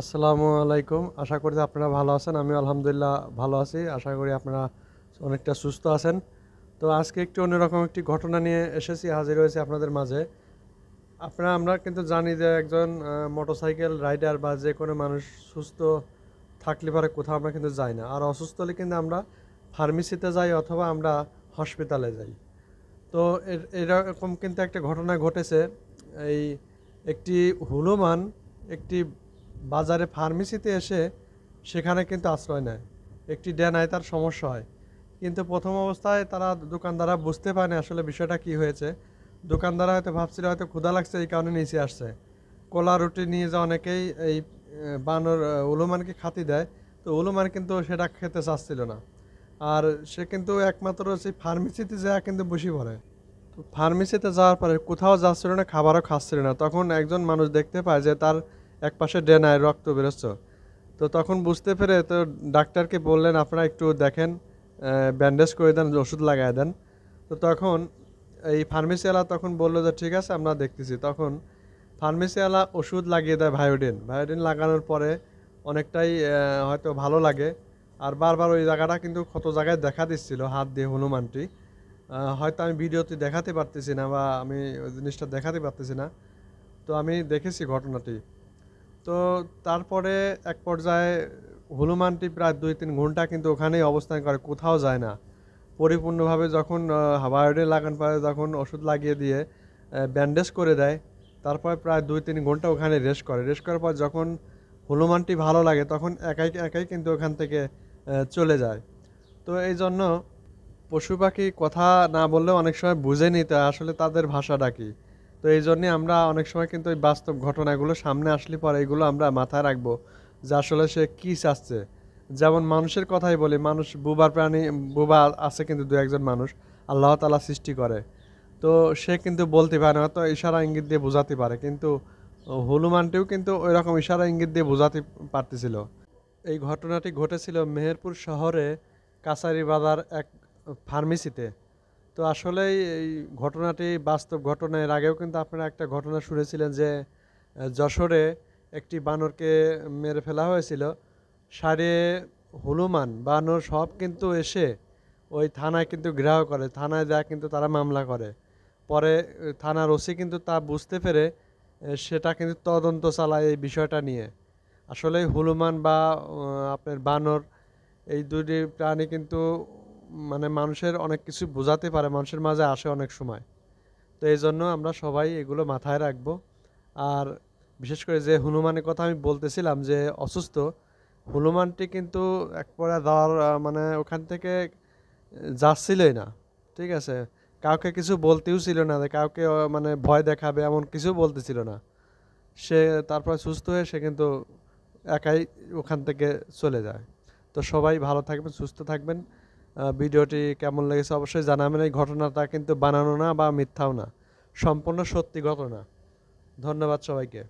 আসসালামু আলাইকুম। আশা করি আপনারা ভালো আছেন। আমি আলহামদুলিল্লাহ ভালো আছি। আশা করি আপনারা অনেকটা সুস্থ আছেন। তো আজকে একটু অন্যরকম একটি ঘটনা নিয়ে এসেছি, হাজির হয়েছি আপনাদের মাঝে। আমরা কিন্তু জানি যে একজন মোটরসাইকেল রাইডার বা যে কোনো মানুষ সুস্থ থাকলে পরে কোথাও আমরা কিন্তু যাই না। আর অসুস্থ হলে কিন্তু আমরা ফার্মেসিতে যাই অথবা আমরা হসপিটালে যাই। তো এরকম কিন্তু একটা ঘটনা ঘটেছে। এই একটি হনুমান একটি বাজারে ফার্মেসিতে এসে সেখানে কিন্তু আশ্রয় নেয়। একটি ডেনায় তার সমস্যা হয়, কিন্তু প্রথম অবস্থায় তারা দোকানদাররা বুঝতে পারে না আসলে বিষয়টা কি হয়েছে। দোকানদাররা হয়তো ভাবছিল হয়তো ক্ষুধা লাগছে এই কারণে নিচে আসছে। কলা রুটি নিয়ে যা অনেকেই এই বানর উলুমানকে খাতি দেয়। তো উলুমান কিন্তু সেটা খেতে চাচ্ছিল না। আর সে কিন্তু একমাত্র সেই ফার্মেসিতে যা কিন্তু বসে পড়ে। তো ফার্মেসিতে যাওয়ার পরে কোথাও যাচ্ছিল না, খাবারও খাচ্ছিল না। তখন একজন মানুষ দেখতে পায় যে তার একপাশে ডেনায় রক্ত বেরোচ্ছে। তো তখন বুঝতে পেরে তো ডাক্তারকে বললেন আপনারা একটু দেখেন, ব্যান্ডেজ করে দেন, ওষুধ লাগাই দেন। তো তখন এই ফার্মেসিওয়ালা তখন বললো যে ঠিক আছে আমরা দেখতেছি। তখন ফার্মেসিওয়ালা ওষুধ লাগিয়ে দেয়, ভায়োডিন। ভায়োডিন লাগানোর পরে অনেকটাই হয়তো ভালো লাগে। আর বারবার ওই জায়গাটা কিন্তু কত জায়গায় দেখা দিচ্ছিল হাত দিয়ে হনুমানটি। হয়তো আমি ভিডিওতে দেখাতে পারতেছি না বা আমি ওই জিনিসটা দেখাতে পারতেছি না। তো আমি দেখেছি ঘটনাটি। তো তারপরে এক পর্যায়ে হনুমানটি প্রায় 2-3 ঘন্টা কিন্তু ওখানেই অবস্থান করে, কোথাও যায় না। পরিপূর্ণভাবে যখন বায়োডিন লাগান পরে যখন ওষুধ লাগিয়ে দিয়ে ব্যান্ডেজ করে দেয়, তারপর প্রায় 2-3 ঘন্টা ওখানে রেস্ট করে। রেস্ট করার পর যখন হনুমানটি ভালো লাগে তখন একাই একাই কিন্তু ওখান থেকে চলে যায়। তো এই জন্য পশু পাখি কথা না বললেও অনেক সময় বুঝে নিতে আসলে তাদের ভাষাটা কি। তো এই জন্যে আমরা অনেক সময় কিন্তু এই বাস্তব ঘটনাগুলো সামনে আসলে পরে এগুলো আমরা মাথায় রাখবো যে আসলে সে কী চাচ্ছে। যেমন মানুষের কথাই বলি, মানুষ বুবার প্রাণী, বুবা আছে কিন্তু দু একজন মানুষ আল্লাহ তাআলা সৃষ্টি করে। তো সে কিন্তু বলতে পারে না, তো ইশারা ইঙ্গিত দিয়ে বোঝাতে পারে, কিন্তু হনুমানটিও কিন্তু ওই রকম ইশারা ইঙ্গিত দিয়ে বোঝাতে পারতেছিল। এই ঘটনাটি ঘটেছিল মেহেরপুর শহরে কাছারি বাজার এক ফার্মেসিতে। তো আসলেই এই ঘটনাটি বাস্তব ঘটনা। এর আগেও কিন্তু আপনারা একটা ঘটনা শুনেছিলেন যে যশোরে একটি বানরকে মেরে ফেলা হয়েছিল। সারে হনুমান বানর সব কিন্তু এসে ওই থানায় কিন্তু ঘেরাও করে, থানায় যা কিন্তু তারা মামলা করে। পরে থানার ওসি কিন্তু তা বুঝতে পেরে সেটা কিন্তু তদন্ত চালায় এই বিষয়টা নিয়ে। আসলে হনুমান বা আপনার বানর এই দুটি প্রাণী কিন্তু মানে মানুষের অনেক কিছু বোঝাতে পারে, মানুষের মাঝে আসে অনেক সময়। তো এই জন্য আমরা সবাই এগুলো মাথায় রাখবো। আর বিশেষ করে যে হনুমানের কথা আমি বলতেছিলাম যে অসুস্থ, হনুমানটি কিন্তু এক পরে যাওয়ার মানে ওখান থেকে যাচ্ছিলই না। ঠিক আছে, কাউকে কিছু বলতেও ছিল না, যে কাউকে মানে ভয় দেখাবে এমন কিছু বলতেছিল না। সে তারপর সুস্থ হয়ে সে কিন্তু একাই ওখান থেকে চলে যায়। তো সবাই ভালো থাকবেন, সুস্থ থাকবেন। ভিডিওটি কেমন লেগেছে অবশ্যই জানাবেন। এই ঘটনাটা কিন্তু বানানো না বা মিথ্যাও না, সম্পূর্ণ সত্যি ঘটনা। ধন্যবাদ সবাইকে।